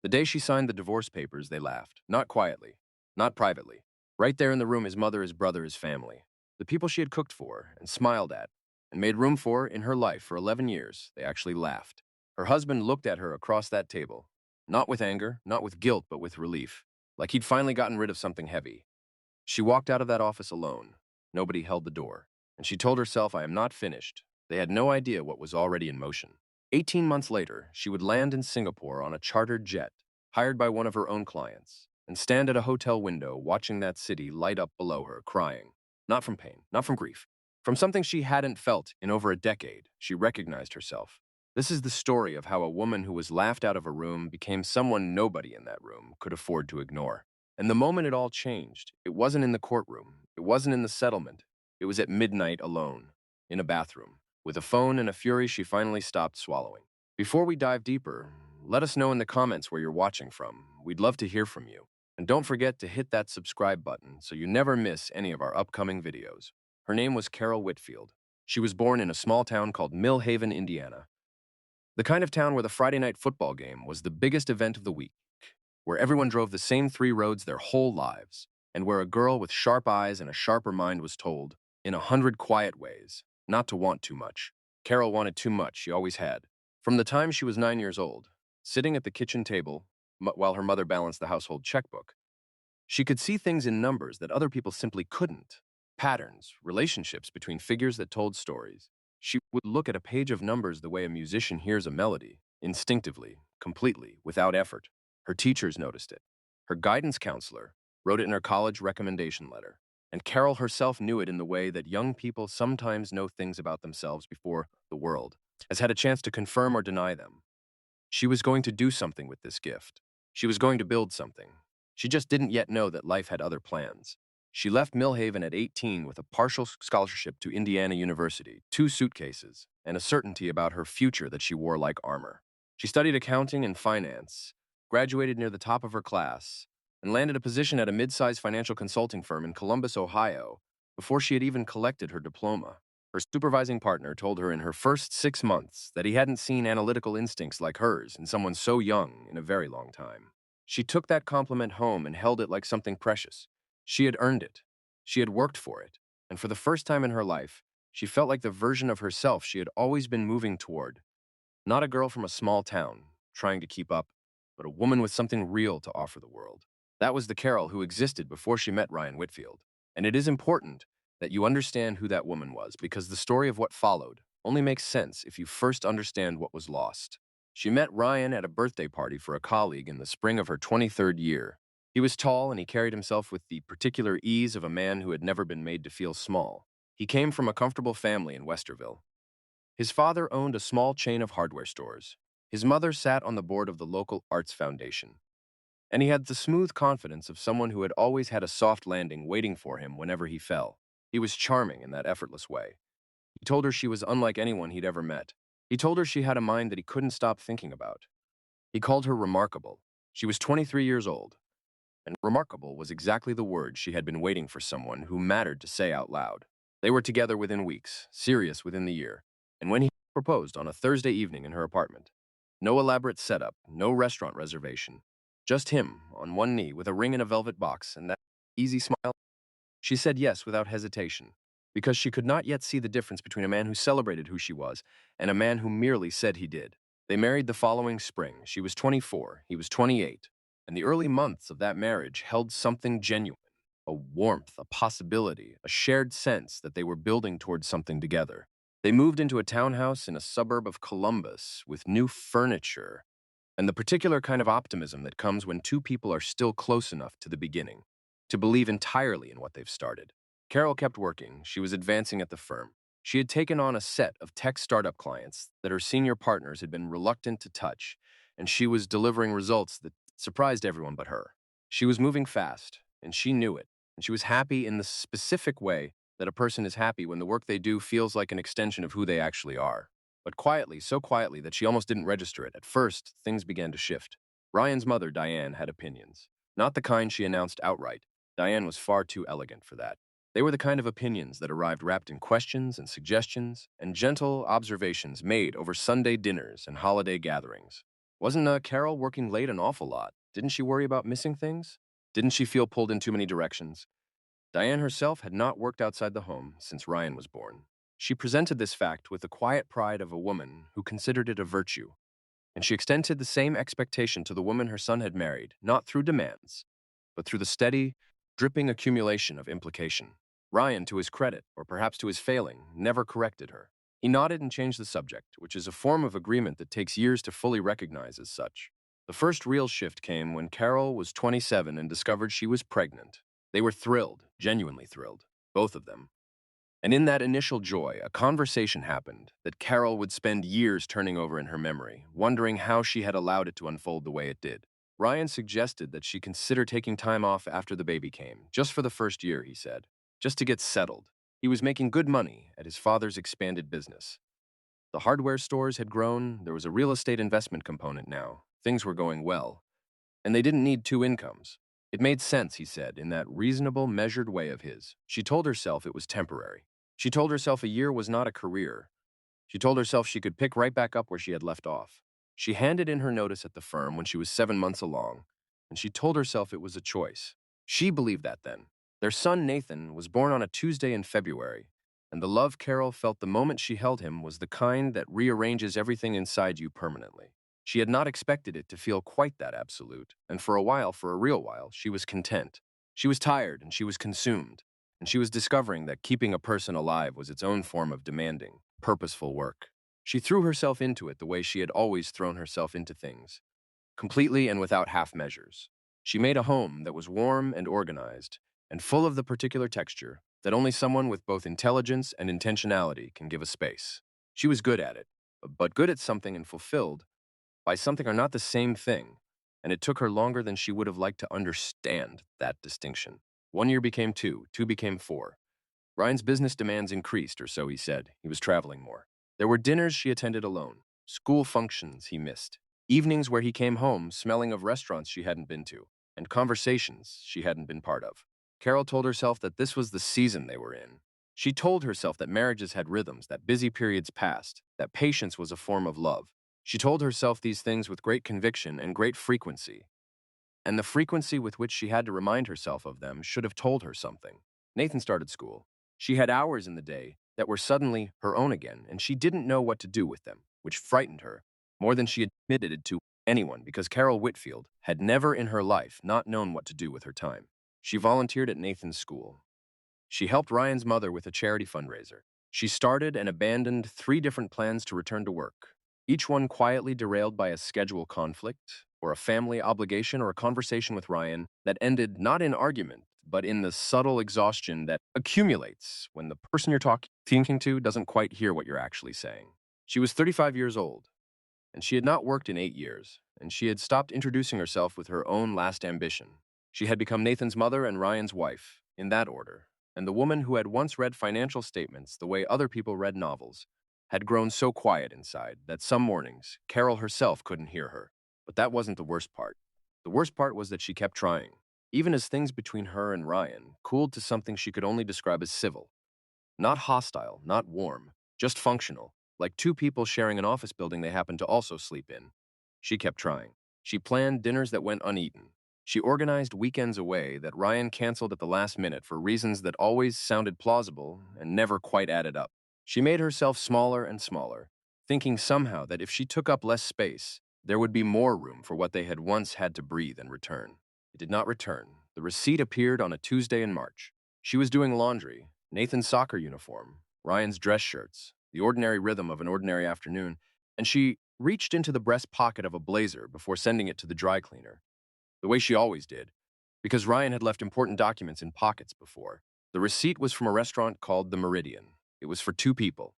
The day she signed the divorce papers, they laughed. Not quietly, not privately. Right there in the room, his mother, his brother, his family. The people she had cooked for and smiled at and made room for in her life for 11 years, they actually laughed. Her husband looked at her across that table, not with anger, not with guilt, but with relief, like he'd finally gotten rid of something heavy. She walked out of that office alone. Nobody held the door. And she told herself, I am not finished. They had no idea what was already in motion. 18 months later, she would land in Singapore on a chartered jet, hired by one of her own clients, and stand at a hotel window watching that city light up below her, crying. Not from pain, not from grief. From something she hadn't felt in over a decade, she recognized herself. This is the story of how a woman who was laughed out of a room became someone nobody in that room could afford to ignore. And the moment it all changed, it wasn't in the courtroom, it wasn't in the settlement, it was at midnight alone, in a bathroom, with a phone and a fury she finally stopped swallowing. Before we dive deeper, let us know in the comments where you're watching from. We'd love to hear from you. And don't forget to hit that subscribe button so you never miss any of our upcoming videos. Her name was Carol Whitfield. She was born in a small town called Mill Haven, Indiana. The kind of town where the Friday night football game was the biggest event of the week, where everyone drove the same three roads their whole lives, and where a girl with sharp eyes and a sharper mind was told, in 100 quiet ways, not to want too much. Carol wanted too much, she always had. From the time she was 9 years old, sitting at the kitchen table while her mother balanced the household checkbook, she could see things in numbers that other people simply couldn't. Patterns, relationships between figures that told stories. She would look at a page of numbers the way a musician hears a melody, instinctively, completely, without effort. Her teachers noticed it. Her guidance counselor wrote it in her college recommendation letter. And Carol herself knew it in the way that young people sometimes know things about themselves before the world has had a chance to confirm or deny them. She was going to do something with this gift. She was going to build something. She just didn't yet know that life had other plans. She left Millhaven at 18 with a partial scholarship to Indiana University, 2 suitcases, and a certainty about her future that she wore like armor. She studied accounting and finance, graduated near the top of her class, and landed a position at a mid-sized financial consulting firm in Columbus, Ohio, before she had even collected her diploma. Her supervising partner told her in her first 6 months that he hadn't seen analytical instincts like hers in someone so young in a very long time. She took that compliment home and held it like something precious. She had earned it. She had worked for it. And for the first time in her life, she felt like the version of herself she had always been moving toward. Not a girl from a small town, trying to keep up, but a woman with something real to offer the world. That was the Carol who existed before she met Ryan Whitfield. And it is important that you understand who that woman was, because the story of what followed only makes sense if you first understand what was lost. She met Ryan at a birthday party for a colleague in the spring of her 23rd year. He was tall and he carried himself with the particular ease of a man who had never been made to feel small. He came from a comfortable family in Westerville. His father owned a small chain of hardware stores. His mother sat on the board of the local arts foundation. And he had the smooth confidence of someone who had always had a soft landing waiting for him whenever he fell. He was charming in that effortless way. He told her she was unlike anyone he'd ever met. He told her she had a mind that he couldn't stop thinking about. He called her remarkable. She was 23 years old, and remarkable was exactly the word she had been waiting for someone who mattered to say out loud. They were together within weeks, serious within the year, and when he proposed on a Thursday evening in her apartment, no elaborate setup, no restaurant reservation, just him on one knee with a ring in a velvet box and that easy smile, she said yes without hesitation, because she could not yet see the difference between a man who celebrated who she was and a man who merely said he did. They married the following spring. She was 24, he was 28, and the early months of that marriage held something genuine, a warmth, a possibility, a shared sense that they were building towards something together. They moved into a townhouse in a suburb of Columbus with new furniture and the particular kind of optimism that comes when two people are still close enough to the beginning to believe entirely in what they've started. Carol kept working. She was advancing at the firm. She had taken on a set of tech startup clients that her senior partners had been reluctant to touch, and she was delivering results that surprised everyone but her. She was moving fast, and she knew it, and she was happy in the specific way that a person is happy when the work they do feels like an extension of who they actually are. But quietly, so quietly that she almost didn't register it. At first, things began to shift. Ryan's mother, Diane, had opinions. Not the kind she announced outright. Diane was far too elegant for that. They were the kind of opinions that arrived wrapped in questions and suggestions and gentle observations made over Sunday dinners and holiday gatherings. Wasn't Carol working late an awful lot? Didn't she worry about missing things? Didn't she feel pulled in too many directions? Diane herself had not worked outside the home since Ryan was born. She presented this fact with the quiet pride of a woman who considered it a virtue, and she extended the same expectation to the woman her son had married, not through demands, but through the steady, dripping accumulation of implication. Ryan, to his credit, or perhaps to his failing, never corrected her. He nodded and changed the subject, which is a form of agreement that takes years to fully recognize as such. The first real shift came when Carol was 27 and discovered she was pregnant. They were thrilled, genuinely thrilled, both of them. And in that initial joy, a conversation happened that Carol would spend years turning over in her memory, wondering how she had allowed it to unfold the way it did. Ryan suggested that she consider taking time off after the baby came, just for the first year, he said, just to get settled. He was making good money at his father's expanded business. The hardware stores had grown, there was a real estate investment component now, things were going well, and they didn't need two incomes. It made sense, he said, in that reasonable, measured way of his. She told herself it was temporary. She told herself a year was not a career. She told herself she could pick right back up where she had left off. She handed in her notice at the firm when she was 7 months along, and she told herself it was a choice. She believed that then. Their son, Nathan, was born on a Tuesday in February, and the love Carol felt the moment she held him was the kind that rearranges everything inside you permanently. She had not expected it to feel quite that absolute, and for a while, for a real while, she was content. She was tired and she was consumed, and she was discovering that keeping a person alive was its own form of demanding, purposeful work. She threw herself into it the way she had always thrown herself into things, completely and without half measures. She made a home that was warm and organized, and full of the particular texture that only someone with both intelligence and intentionality can give a space. She was good at it, but good at something and fulfilled by something are not the same thing, and it took her longer than she would have liked to understand that distinction. 1 year became two, two became four. Ryan's business demands increased, or so he said. He was traveling more. There were dinners she attended alone, school functions he missed, evenings where he came home smelling of restaurants she hadn't been to, and conversations she hadn't been part of. Carol told herself that this was the season they were in. She told herself that marriages had rhythms, that busy periods passed, that patience was a form of love. She told herself these things with great conviction and great frequency, and the frequency with which she had to remind herself of them should have told her something. Nathan started school. She had hours in the day that were suddenly her own again, and she didn't know what to do with them, which frightened her more than she admitted it to anyone because Carol Whitfield had never in her life not known what to do with her time. She volunteered at Nathan's school. She helped Ryan's mother with a charity fundraiser. She started and abandoned 3 different plans to return to work, each one quietly derailed by a schedule conflict, or a family obligation, or a conversation with Ryan that ended not in argument, but in the subtle exhaustion that accumulates when the person you're thinking to doesn't quite hear what you're actually saying. She was 35 years old, and she had not worked in 8 years, and she had stopped introducing herself with her own last ambition. She had become Nathan's mother and Ryan's wife, in that order, and the woman who had once read financial statements the way other people read novels had grown so quiet inside that some mornings Carol herself couldn't hear her. But that wasn't the worst part. The worst part was that she kept trying, even as things between her and Ryan cooled to something she could only describe as civil. Not hostile, not warm, just functional, like two people sharing an office building they happened to also sleep in. She kept trying. She planned dinners that went uneaten. She organized weekends away that Ryan canceled at the last minute for reasons that always sounded plausible and never quite added up. She made herself smaller and smaller, thinking somehow that if she took up less space, there would be more room for what they had once had to breathe and return. It did not return. The receipt appeared on a Tuesday in March. She was doing laundry, Nathan's soccer uniform, Ryan's dress shirts, the ordinary rhythm of an ordinary afternoon, and she reached into the breast pocket of a blazer before sending it to the dry cleaner, the way she always did, because Ryan had left important documents in pockets before. The receipt was from a restaurant called the Meridian. It was for 2 people.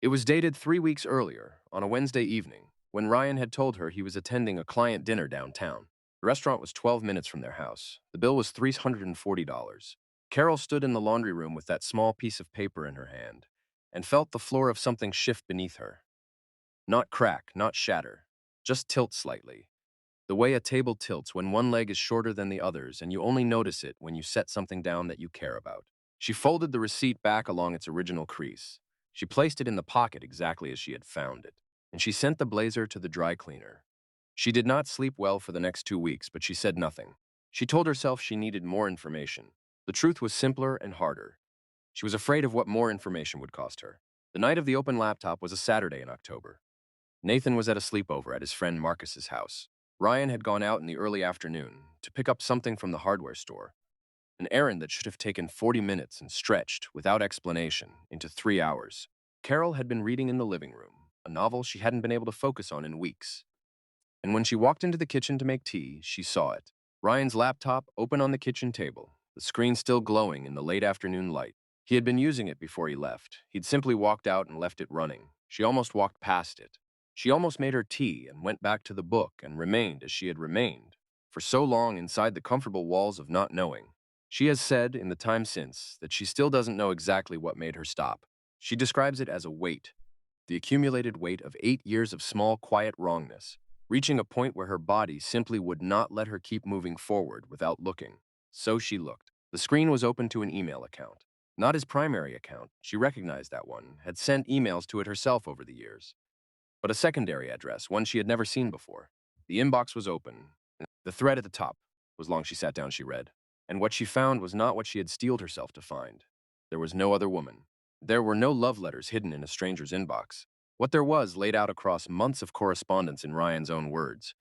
It was dated 3 weeks earlier, on a Wednesday evening, when Ryan had told her he was attending a client dinner downtown. The restaurant was 12 minutes from their house. The bill was $340. Carol stood in the laundry room with that small piece of paper in her hand and felt the floor of something shift beneath her. Not crack, not shatter, just tilt slightly. The way a table tilts when one leg is shorter than the others and you only notice it when you set something down that you care about. She folded the receipt back along its original crease. She placed it in the pocket exactly as she had found it, and she sent the blazer to the dry cleaner. She did not sleep well for the next 2 weeks, but she said nothing. She told herself she needed more information. The truth was simpler and harder. She was afraid of what more information would cost her. The night of the open laptop was a Saturday in October. Nathan was at a sleepover at his friend Marcus's house. Ryan had gone out in the early afternoon to pick up something from the hardware store, an errand that should have taken 40 minutes and stretched, without explanation, into 3 hours. Carol had been reading in the living room, a novel she hadn't been able to focus on in weeks. And when she walked into the kitchen to make tea, she saw it. Ryan's laptop open on the kitchen table, the screen still glowing in the late afternoon light. He had been using it before he left. He'd simply walked out and left it running. She almost walked past it. She almost made her tea and went back to the book and remained as she had remained, for so long inside the comfortable walls of not knowing. She has said, in the time since, that she still doesn't know exactly what made her stop. She describes it as a weight, the accumulated weight of 8 years of small, quiet wrongness, reaching a point where her body simply would not let her keep moving forward without looking. So she looked. The screen was open to an email account. Not his primary account, she recognized that one, had sent emails to it herself over the years, but a secondary address, one she had never seen before. The inbox was open. The thread at the top was long. She sat down, she read. And what she found was not what she had steeled herself to find. There was no other woman. There were no love letters hidden in a stranger's inbox. What there was, laid out across months of correspondence in Ryan's own words,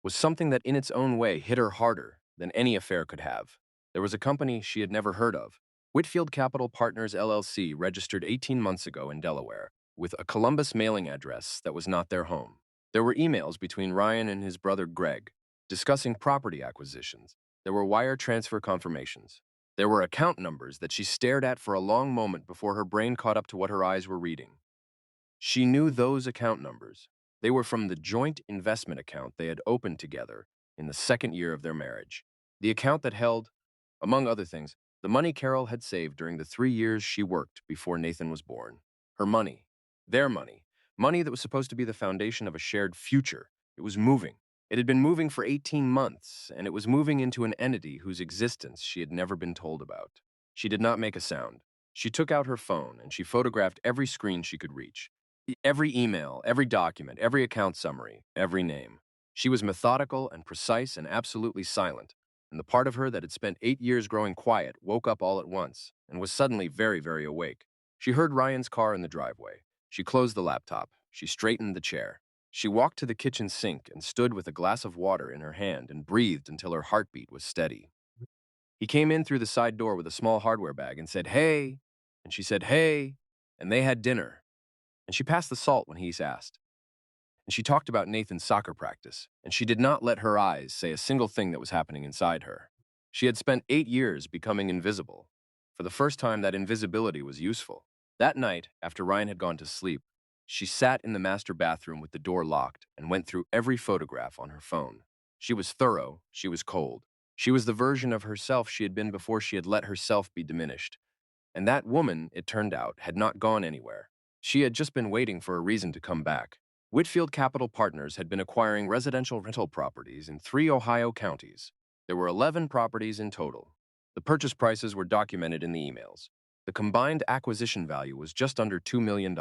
was something that in its own way hit her harder than any affair could have. There was a company she had never heard of, Whitfield Capital Partners LLC, registered 18 months ago in Delaware, with a Columbus mailing address that was not their home. There were emails between Ryan and his brother Greg discussing property acquisitions. There were wire transfer confirmations. There were account numbers that she stared at for a long moment before her brain caught up to what her eyes were reading. She knew those account numbers. They were from the joint investment account they had opened together in the second year of their marriage. The account that held, among other things, the money Carol had saved during the 3 years she worked before Nathan was born. Her money. Their money. Money that was supposed to be the foundation of a shared future. It was moving. It had been moving for 18 months, and it was moving into an entity whose existence she had never been told about. She did not make a sound. She took out her phone, and she photographed every screen she could reach. Every email, every document, every account summary, every name. She was methodical and precise and absolutely silent, and the part of her that had spent 8 years growing quiet woke up all at once and was suddenly very, very awake. She heard Ryan's car in the driveway. She closed the laptop. She straightened the chair. She walked to the kitchen sink and stood with a glass of water in her hand and breathed until her heartbeat was steady. He came in through the side door with a small hardware bag and said, "Hey," and she said, "Hey," and they had dinner. And she passed the salt when he's asked. And she talked about Nathan's soccer practice, and she did not let her eyes say a single thing that was happening inside her. She had spent 8 years becoming invisible. For the first time, that invisibility was useful. That night, after Ryan had gone to sleep, she sat in the master bathroom with the door locked and went through every photograph on her phone. She was thorough, she was cold. She was the version of herself she had been before she had let herself be diminished. And that woman, it turned out, had not gone anywhere. She had just been waiting for a reason to come back. Whitfield Capital Partners had been acquiring residential rental properties in 3 Ohio counties. There were 11 properties in total. The purchase prices were documented in the emails. The combined acquisition value was just under $2 million.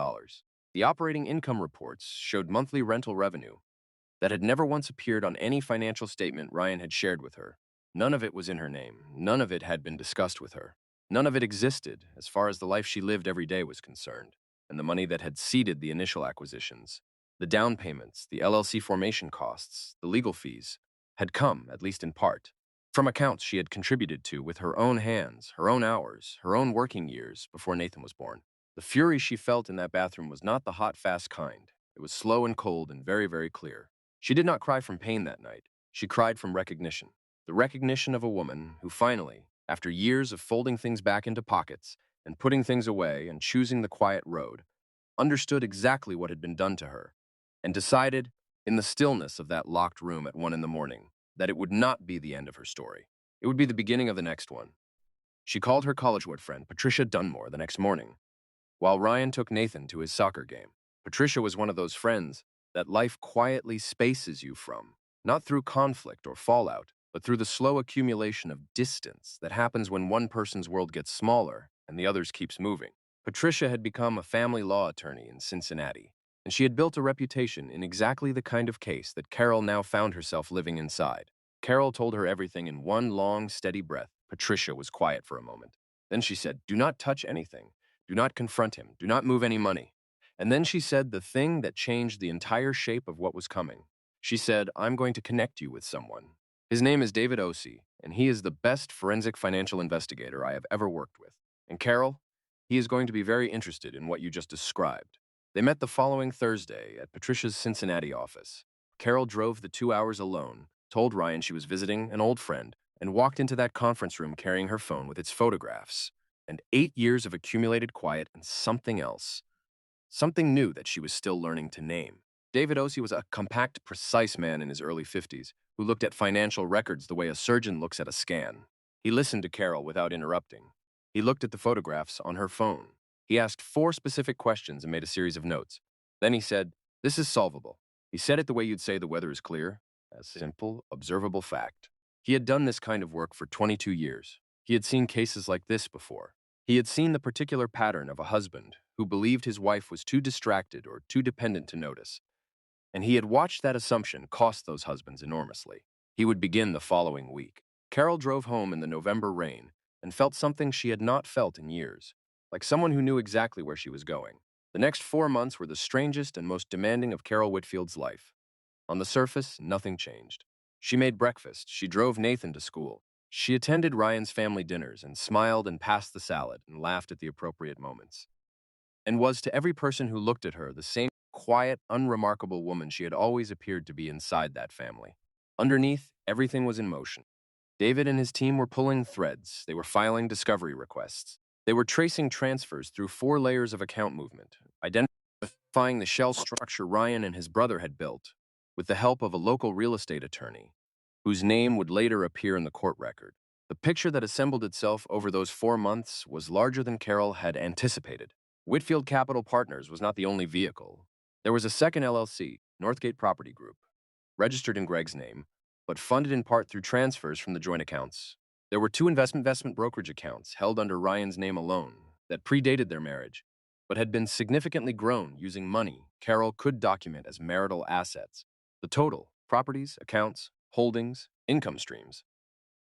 The operating income reports showed monthly rental revenue that had never once appeared on any financial statement Ryan had shared with her. None of it was in her name. None of it had been discussed with her. None of it existed as far as the life she lived every day was concerned, and the money that had seeded the initial acquisitions, the down payments, the LLC formation costs, the legal fees, had come, at least in part, from accounts she had contributed to with her own hands, her own hours, her own working years before Nathan was born. The fury she felt in that bathroom was not the hot, fast kind. It was slow and cold and very, very clear. She did not cry from pain that night. She cried from recognition. The recognition of a woman who finally, after years of folding things back into pockets and putting things away and choosing the quiet road, understood exactly what had been done to her and decided, in the stillness of that locked room at 1 in the morning, that it would not be the end of her story. It would be the beginning of the next one. She called her collegeward friend, Patricia Dunmore, the next morning, while Ryan took Nathan to his soccer game. Patricia was one of those friends that life quietly spaces you from, not through conflict or fallout, but through the slow accumulation of distance that happens when one person's world gets smaller and the other's keeps moving. Patricia had become a family law attorney in Cincinnati. and she had built a reputation in exactly the kind of case that Carol now found herself living inside. Carol told her everything in one long, steady breath. Patricia was quiet for a moment. Then she said, "Do not touch anything. Do not confront him. Do not move any money." And then she said the thing that changed the entire shape of what was coming. She said, "I'm going to connect you with someone. His name is David Osei, and he is the best forensic financial investigator I have ever worked with. And Carol, he is going to be very interested in what you just described." They met the following Thursday at Patricia's Cincinnati office. Carol drove the 2 hours alone, told Ryan she was visiting an old friend, and walked into that conference room carrying her phone with its photographs and 8 years of accumulated quiet and something else. Something new that she was still learning to name. David Osei was a compact, precise man in his early 50s who looked at financial records the way a surgeon looks at a scan. He listened to Carol without interrupting. He looked at the photographs on her phone. He asked 4 specific questions and made a series of notes. Then he said, "This is solvable." He said it the way you'd say the weather is clear, a simple, observable fact. He had done this kind of work for 22 years. He had seen cases like this before. He had seen the particular pattern of a husband who believed his wife was too distracted or too dependent to notice, and he had watched that assumption cost those husbands enormously. He would begin the following week. Carol drove home in the November rain and felt something she had not felt in years, like someone who knew exactly where she was going. The next 4 months were the strangest and most demanding of Carol Whitfield's life. On the surface, nothing changed. She made breakfast, she drove Nathan to school, she attended Ryan's family dinners and smiled and passed the salad and laughed at the appropriate moments, and was to every person who looked at her the same quiet, unremarkable woman she had always appeared to be inside that family. Underneath, everything was in motion. David and his team were pulling threads. They were filing discovery requests. They were tracing transfers through 4 layers of account movement, identifying the shell structure Ryan and his brother had built with the help of a local real estate attorney, whose name would later appear in the court record. The picture that assembled itself over those 4 months was larger than Carol had anticipated. Whitfield Capital Partners was not the only vehicle. There was a second LLC, Northgate Property Group, registered in Greg's name, but funded in part through transfers from the joint accounts. There were 2 investment brokerage accounts held under Ryan's name alone that predated their marriage, but had been significantly grown using money Carol could document as marital assets. The total, properties, accounts, holdings, income streams,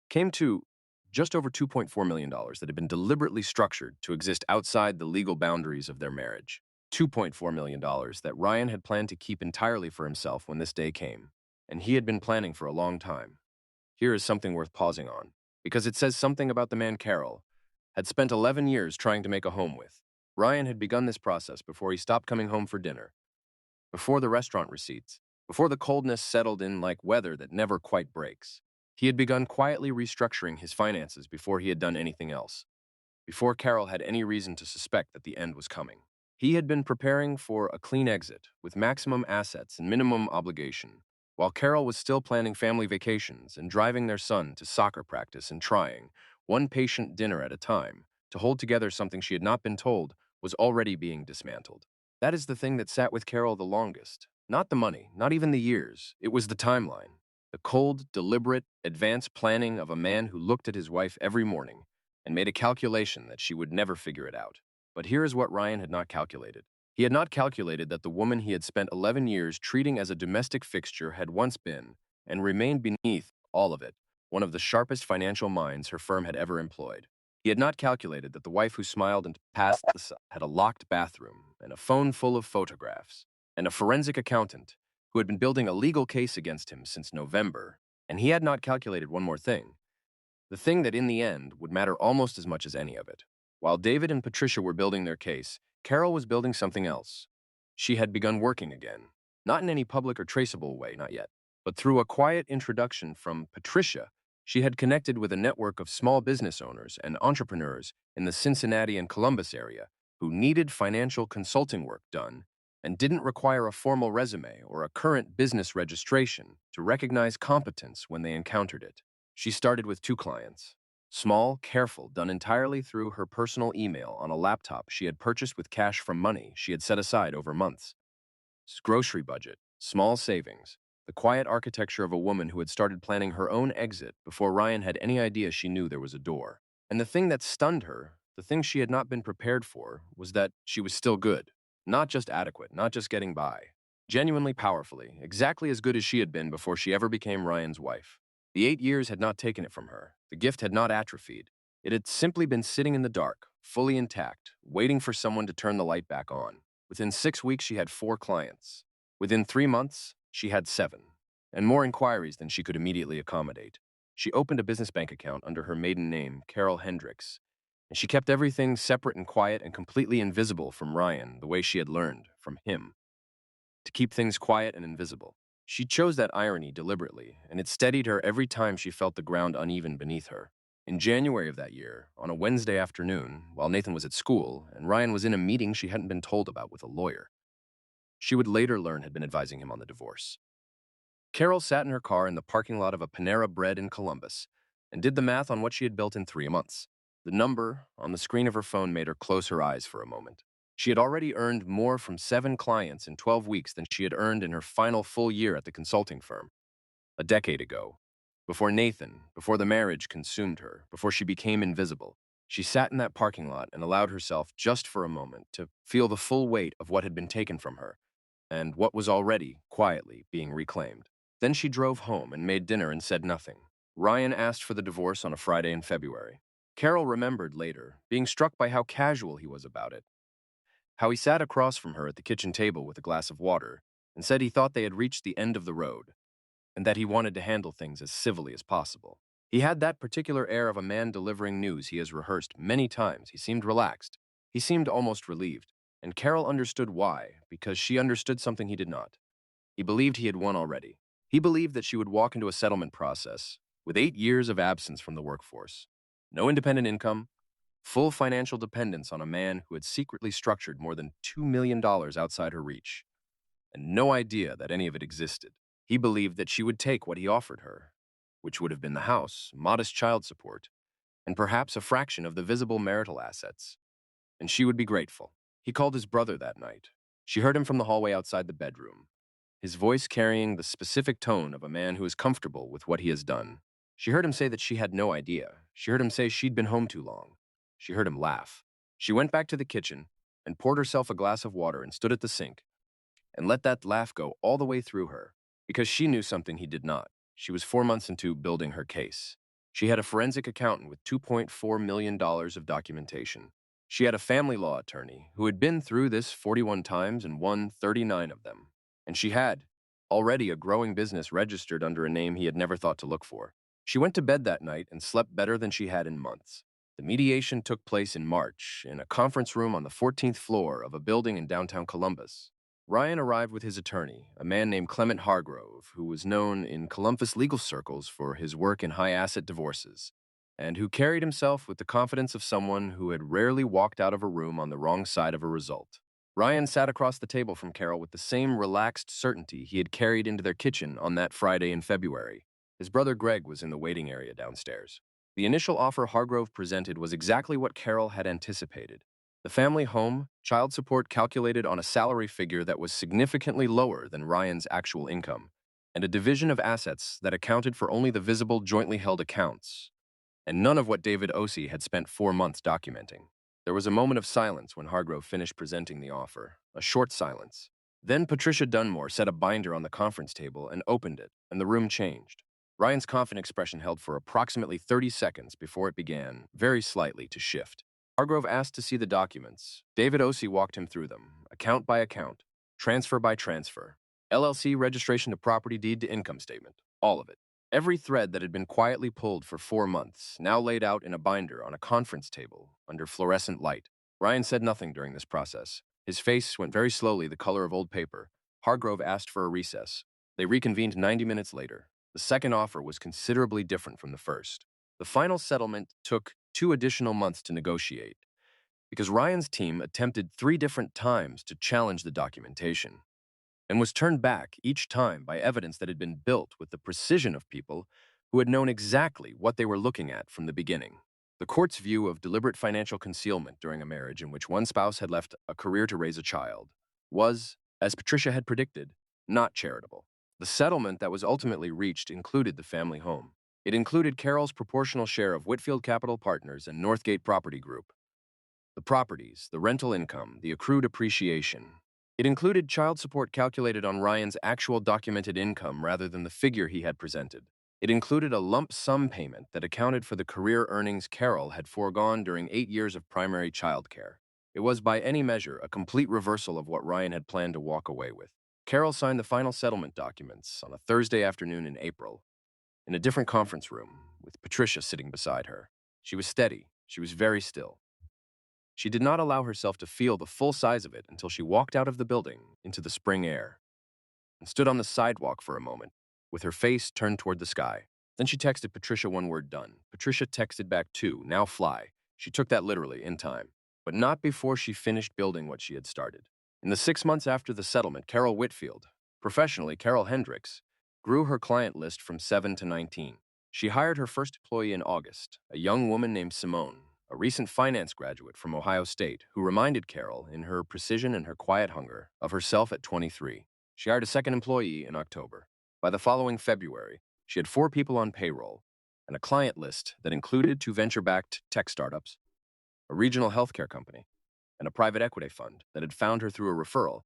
came to just over $2.4 million that had been deliberately structured to exist outside the legal boundaries of their marriage. $2.4 million that Ryan had planned to keep entirely for himself when this day came, and he had been planning for a long time. Here is something worth pausing on, because it says something about the man Carol had spent 11 years trying to make a home with. Ryan had begun this process before he stopped coming home for dinner, before the restaurant receipts, before the coldness settled in like weather that never quite breaks. He had begun quietly restructuring his finances before he had done anything else, before Carol had any reason to suspect that the end was coming. He had been preparing for a clean exit with maximum assets and minimum obligation, while Carol was still planning family vacations and driving their son to soccer practice and trying, one patient dinner at a time, to hold together something she had not been told was already being dismantled. That is the thing that sat with Carol the longest. Not the money, not even the years. It was the timeline. The cold, deliberate, advanced planning of a man who looked at his wife every morning and made a calculation that she would never figure it out. But here is what Ryan had not calculated. He had not calculated that the woman he had spent 11 years treating as a domestic fixture had once been, and remained beneath all of it, one of the sharpest financial minds her firm had ever employed. He had not calculated that the wife who smiled and passed the sun had a locked bathroom and a phone full of photographs, and a forensic accountant who had been building a legal case against him since November. And he had not calculated one more thing, the thing that in the end would matter almost as much as any of it. While David and Patricia were building their case, Carol was building something else. She had begun working again, not in any public or traceable way, not yet, but through a quiet introduction from Patricia. She had connected with a network of small business owners and entrepreneurs in the Cincinnati and Columbus area who needed financial consulting work done and didn't require a formal resume or a current business registration to recognize competence when they encountered it. She started with 2 clients. Small, careful, done entirely through her personal email on a laptop she had purchased with cash from money she had set aside over months. Grocery budget, small savings, the quiet architecture of a woman who had started planning her own exit before Ryan had any idea she knew there was a door. And the thing that stunned her, the thing she had not been prepared for, was that she was still good. Not just adequate, not just getting by. Genuinely powerfully, exactly as good as she had been before she ever became Ryan's wife. The 8 years had not taken it from her. The gift had not atrophied. It had simply been sitting in the dark, fully intact, waiting for someone to turn the light back on. Within 6 weeks, she had 4 clients. Within 3 months, she had 7, and more inquiries than she could immediately accommodate. She opened a business bank account under her maiden name, Carol Hendricks, and she kept everything separate and quiet and completely invisible from Ryan, the way she had learned from him to keep things quiet and invisible. She chose that irony deliberately, and it steadied her every time she felt the ground uneven beneath her. In January of that year, on a Wednesday afternoon, while Nathan was at school and Ryan was in a meeting she hadn't been told about with a lawyer, she would later learn had been advising him on the divorce. Carol sat in her car in the parking lot of a Panera Bread in Columbus and did the math on what she had built in 3 months. The number on the screen of her phone made her close her eyes for a moment. She had already earned more from 7 clients in 12 weeks than she had earned in her final full year at the consulting firm. A decade ago, before Nathan, before the marriage consumed her, before she became invisible, she sat in that parking lot and allowed herself, just for a moment, to feel the full weight of what had been taken from her and what was already, quietly, being reclaimed. Then she drove home and made dinner and said nothing. Ryan asked for the divorce on a Friday in February. Carol remembered later, being struck by how casual he was about it, how he sat across from her at the kitchen table with a glass of water and said he thought they had reached the end of the road and that he wanted to handle things as civilly as possible. He had that particular air of a man delivering news he has rehearsed many times. He seemed relaxed. He seemed almost relieved. And Carol understood why, because she understood something he did not. He believed he had won already. He believed that she would walk into a settlement process with 8 years of absence from the workforce, no independent income, full financial dependence on a man who had secretly structured more than $2 million outside her reach, and no idea that any of it existed. He believed that she would take what he offered her, which would have been the house, modest child support, and perhaps a fraction of the visible marital assets, and she would be grateful. He called his brother that night. She heard him from the hallway outside the bedroom, his voice carrying the specific tone of a man who is comfortable with what he has done. She heard him say that she had no idea. She heard him say she'd been home too long. She heard him laugh. She went back to the kitchen and poured herself a glass of water and stood at the sink and let that laugh go all the way through her, because she knew something he did not. She was 4 months into building her case. She had a forensic accountant with $2.4 million of documentation. She had a family law attorney who had been through this 41 times and won 39 of them. And she had already a growing business registered under a name he had never thought to look for. She went to bed that night and slept better than she had in months. The mediation took place in March in a conference room on the 14th floor of a building in downtown Columbus. Ryan arrived with his attorney, a man named Clement Hargrove, who was known in Columbus legal circles for his work in high-asset divorces, and who carried himself with the confidence of someone who had rarely walked out of a room on the wrong side of a result. Ryan sat across the table from Carol with the same relaxed certainty he had carried into their kitchen on that Friday in February. His brother Greg was in the waiting area downstairs. The initial offer Hargrove presented was exactly what Carol had anticipated. The family home, child support calculated on a salary figure that was significantly lower than Ryan's actual income, and a division of assets that accounted for only the visible jointly held accounts, and none of what David Ossie had spent 4 months documenting. There was a moment of silence when Hargrove finished presenting the offer, a short silence. Then Patricia Dunmore set a binder on the conference table and opened it, and the room changed. Ryan's confident expression held for approximately 30 seconds before it began, very slightly, to shift. Hargrove asked to see the documents. David Ossie walked him through them, account by account, transfer by transfer, LLC registration to property deed to income statement, all of it. Every thread that had been quietly pulled for 4 months, now laid out in a binder on a conference table under fluorescent light. Ryan said nothing during this process. His face went very slowly the color of old paper. Hargrove asked for a recess. They reconvened 90 minutes later. The second offer was considerably different from the first. The final settlement took 2 additional months to negotiate, because Ryan's team attempted 3 different times to challenge the documentation, and was turned back each time by evidence that had been built with the precision of people who had known exactly what they were looking at from the beginning. The court's view of deliberate financial concealment during a marriage in which one spouse had left a career to raise a child was, as Patricia had predicted, not charitable. The settlement that was ultimately reached included the family home. It included Carol's proportional share of Whitfield Capital Partners and Northgate Property Group, The properties, the rental income, the accrued appreciation. It included child support calculated on Ryan's actual documented income rather than the figure he had presented. It included a lump sum payment that accounted for the career earnings Carol had foregone during 8 years of primary childcare. It was, by any measure, a complete reversal of what Ryan had planned to walk away with. Carol signed the final settlement documents on a Thursday afternoon in April, in a different conference room, with Patricia sitting beside her. She was steady. She was very still. She did not allow herself to feel the full size of it until she walked out of the building into the spring air and stood on the sidewalk for a moment, with her face turned toward the sky. Then she texted Patricia one word done. Patricia texted back two, now fly. She took that literally, in time, but not before she finished building what she had started. In the 6 months after the settlement, Carol Whitfield, professionally Carol Hendricks, grew her client list from 7 to 19. She hired her first employee in August, a young woman named Simone, a recent finance graduate from Ohio State, who reminded Carol, in her precision and her quiet hunger, of herself at 23. She hired a second employee in October. By the following February, she had 4 people on payroll and a client list that included 2 venture-backed tech startups, a regional healthcare company, and a private equity fund that had found her through a referral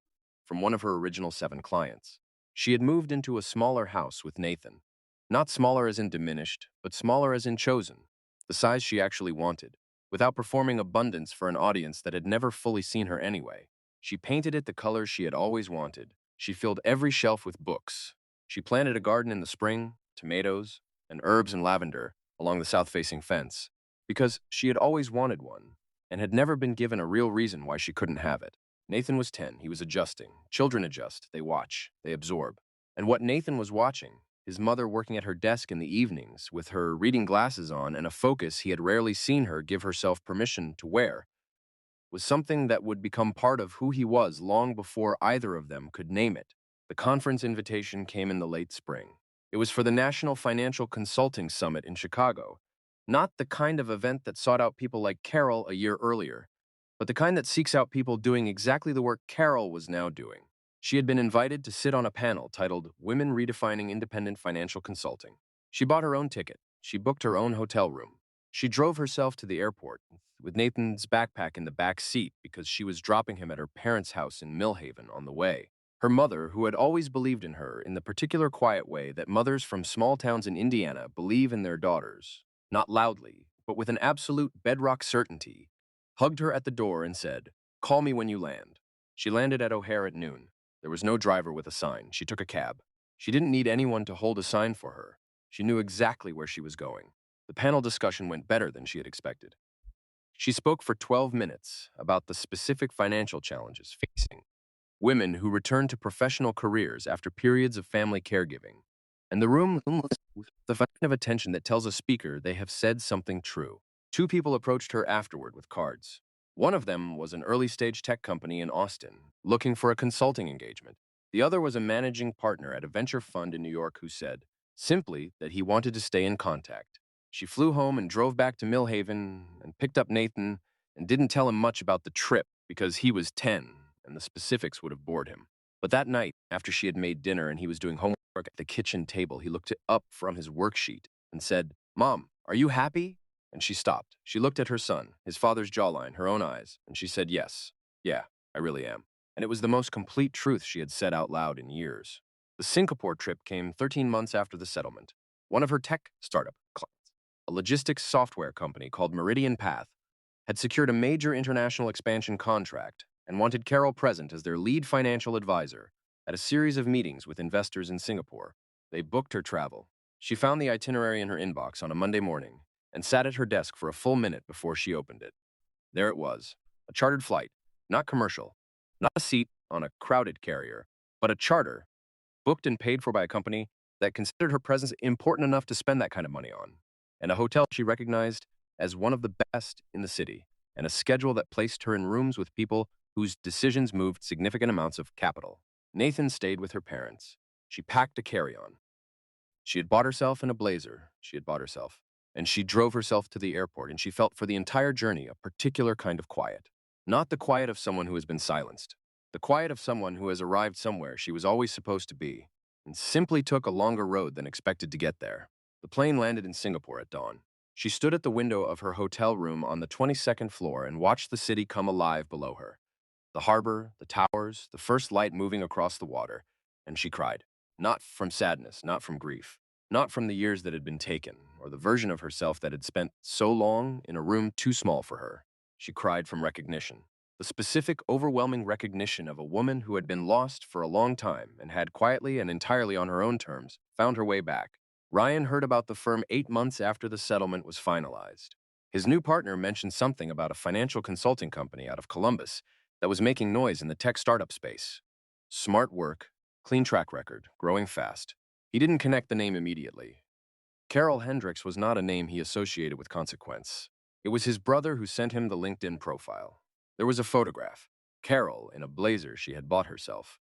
from one of her original 7 clients. She had moved into a smaller house with Nathan. Not smaller as in diminished, but smaller as in chosen, the size she actually wanted, without performing abundance for an audience that had never fully seen her anyway. She painted it the colors she had always wanted. She filled every shelf with books. She planted a garden in the spring, tomatoes, and herbs and lavender along the south-facing fence, because she had always wanted one, and had never been given a real reason why she couldn't have it. Nathan was 10. He was adjusting. Children adjust. They watch. They absorb. And what Nathan was watching, his mother working at her desk in the evenings with her reading glasses on and a focus he had rarely seen her give herself permission to wear, was something that would become part of who he was long before either of them could name it. The conference invitation came in the late spring. It was for the National Financial Consulting Summit in Chicago, not the kind of event that sought out people like Carol a year earlier, but the kind that seeks out people doing exactly the work Carol was now doing. She had been invited to sit on a panel titled Women Redefining Independent Financial Consulting. She bought her own ticket. She booked her own hotel room. She drove herself to the airport, with Nathan's backpack in the back seat because she was dropping him at her parents' house in Millhaven on the way. Her mother, who had always believed in her in the particular quiet way that mothers from small towns in Indiana believe in their daughters, not loudly, but with an absolute bedrock certainty, hugged her at the door and said, "Call me when you land." She landed at O'Hare at noon. There was no driver with a sign. She took a cab. She didn't need anyone to hold a sign for her. She knew exactly where she was going. The panel discussion went better than she had expected. She spoke for 12 minutes about the specific financial challenges facing women who return to professional careers after periods of family caregiving. And the room was with the kind of attention that tells a speaker they have said something true. 2 people approached her afterward with cards. One of them was an early-stage tech company in Austin, looking for a consulting engagement. The other was a managing partner at a venture fund in New York who said, simply, that he wanted to stay in contact. She flew home and drove back to Millhaven and picked up Nathan and didn't tell him much about the trip because he was 10 and the specifics would have bored him. But that night, after she had made dinner and he was doing homework at the kitchen table, he looked up from his worksheet and said, "Mom, are you happy?" And she stopped. She looked at her son, his father's jawline, her own eyes, and she said, "Yes. Yeah, I really am." And it was the most complete truth she had said out loud in years. The Singapore trip came 13 months after the settlement. One of her tech startup clients, a logistics software company called Meridian Path, had secured a major international expansion contract and wanted Carol present as their lead financial advisor at a series of meetings with investors in Singapore. They booked her travel. She found the itinerary in her inbox on a Monday morning and sat at her desk for a full minute before she opened it. There it was, a chartered flight, not commercial, not a seat on a crowded carrier, but a charter, booked and paid for by a company that considered her presence important enough to spend that kind of money on, and a hotel she recognized as one of the best in the city, and a schedule that placed her in rooms with people whose decisions moved significant amounts of capital. Nathan stayed with her parents. She packed a carry-on. She had bought herself in a blazer. She had bought herself. And she drove herself to the airport, and she felt for the entire journey a particular kind of quiet. Not the quiet of someone who has been silenced. The quiet of someone who has arrived somewhere she was always supposed to be, and simply took a longer road than expected to get there. The plane landed in Singapore at dawn. She stood at the window of her hotel room on the 22nd floor and watched the city come alive below her. The harbor, the towers, the first light moving across the water, and she cried. Not from sadness, not from grief, not from the years that had been taken, or the version of herself that had spent so long in a room too small for her. She cried from recognition. The specific, overwhelming recognition of a woman who had been lost for a long time and had quietly and entirely on her own terms found her way back. Ryan heard about the firm 8 months after the settlement was finalized. His new partner mentioned something about a financial consulting company out of Columbus that was making noise in the tech startup space. Smart work, clean track record, growing fast. He didn't connect the name immediately. Carol Hendricks was not a name he associated with consequence. It was his brother who sent him the LinkedIn profile. There was a photograph. Carol, in a blazer she had bought herself,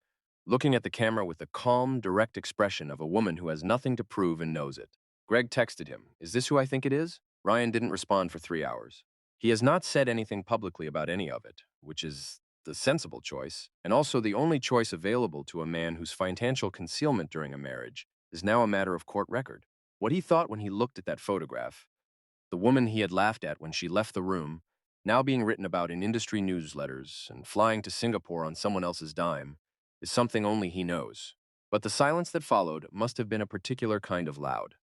looking at the camera with the calm, direct expression of a woman who has nothing to prove and knows it. Greg texted him, "Is this who I think it is?" Ryan didn't respond for 3 hours. He has not said anything publicly about any of it, which is the sensible choice, and also the only choice available to a man whose financial concealment during a marriage is now a matter of court record. What he thought when he looked at that photograph, the woman he had laughed at when she left the room, now being written about in industry newsletters and flying to Singapore on someone else's dime, is something only he knows. But the silence that followed must have been a particular kind of loud.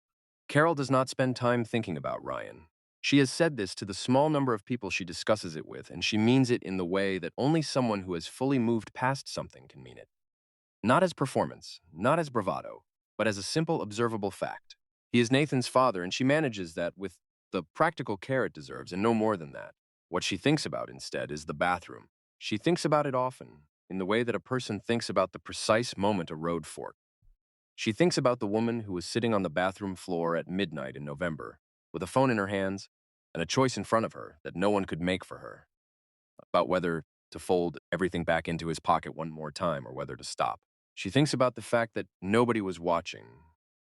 Carol does not spend time thinking about Ryan. She has said this to the small number of people she discusses it with, and she means it in the way that only someone who has fully moved past something can mean it. Not as performance, not as bravado, but as a simple observable fact. He is Nathan's father, and she manages that with the practical care it deserves, and no more than that. What she thinks about, instead, is the bathroom. She thinks about it often, in the way that a person thinks about the precise moment a road forks. She thinks about the woman who was sitting on the bathroom floor at midnight in November, with a phone in her hands and a choice in front of her that no one could make for her, about whether to fold everything back into his pocket one more time or whether to stop. She thinks about the fact that nobody was watching.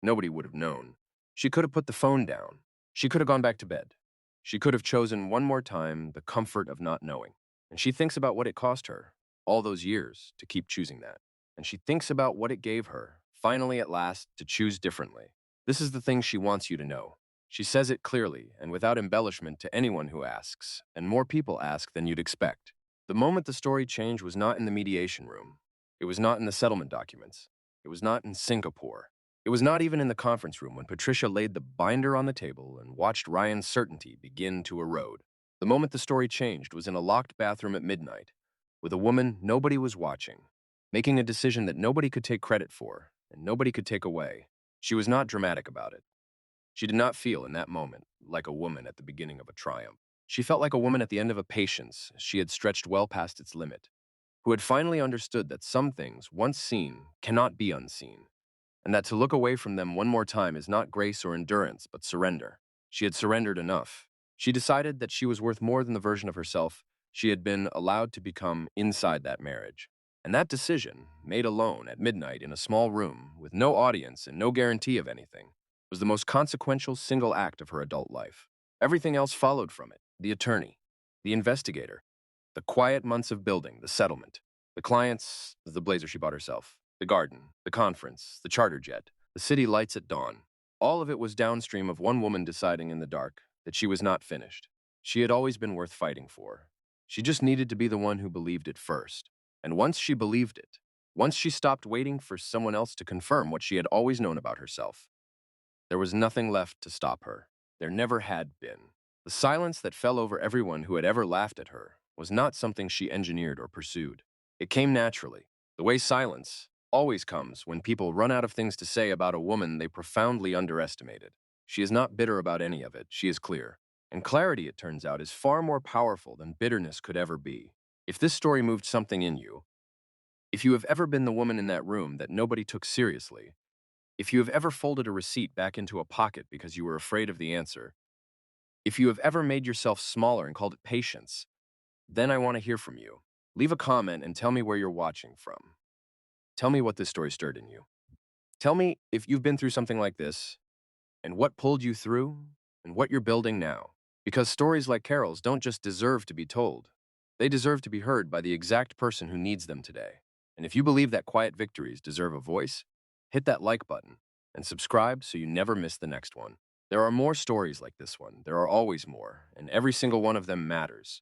Nobody would have known. She could have put the phone down. She could have gone back to bed. She could have chosen one more time the comfort of not knowing. And she thinks about what it cost her, all those years, to keep choosing that. And she thinks about what it gave her, finally at last, to choose differently. This is the thing she wants you to know. She says it clearly and without embellishment to anyone who asks, and more people ask than you'd expect. The moment the story changed was not in the mediation room. It was not in the settlement documents. It was not in Singapore. It was not even in the conference room when Patricia laid the binder on the table and watched Ryan's certainty begin to erode. The moment the story changed was in a locked bathroom at midnight, with a woman nobody was watching, making a decision that nobody could take credit for and nobody could take away. She was not dramatic about it. She did not feel, in that moment, like a woman at the beginning of a triumph. She felt like a woman at the end of a patience she had stretched well past its limit, who had finally understood that some things, once seen, cannot be unseen, and that to look away from them one more time is not grace or endurance, but surrender. She had surrendered enough. She decided that she was worth more than the version of herself she had been allowed to become inside that marriage. And that decision, made alone at midnight in a small room, with no audience and no guarantee of anything, was the most consequential single act of her adult life. Everything else followed from it: the attorney, the investigator, the quiet months of building, the settlement, the clients, the blazer she bought herself, the garden, the conference, the charter jet, the city lights at dawn. All of it was downstream of one woman deciding in the dark that she was not finished. She had always been worth fighting for. She just needed to be the one who believed it first. And once she believed it, once she stopped waiting for someone else to confirm what she had always known about herself, there was nothing left to stop her. There never had been. The silence that fell over everyone who had ever laughed at her was not something she engineered or pursued. It came naturally, the way silence always comes when people run out of things to say about a woman they profoundly underestimated. She is not bitter about any of it, she is clear. And clarity, it turns out, is far more powerful than bitterness could ever be. If this story moved something in you, if you have ever been the woman in that room that nobody took seriously, if you have ever folded a receipt back into a pocket because you were afraid of the answer, if you have ever made yourself smaller and called it patience, then I want to hear from you. Leave a comment and tell me where you're watching from. Tell me what this story stirred in you. Tell me if you've been through something like this and what pulled you through and what you're building now. Because stories like Carol's don't just deserve to be told. They deserve to be heard by the exact person who needs them today. And if you believe that quiet victories deserve a voice, hit that like button and subscribe so you never miss the next one. There are more stories like this one. There are always more, and every single one of them matters.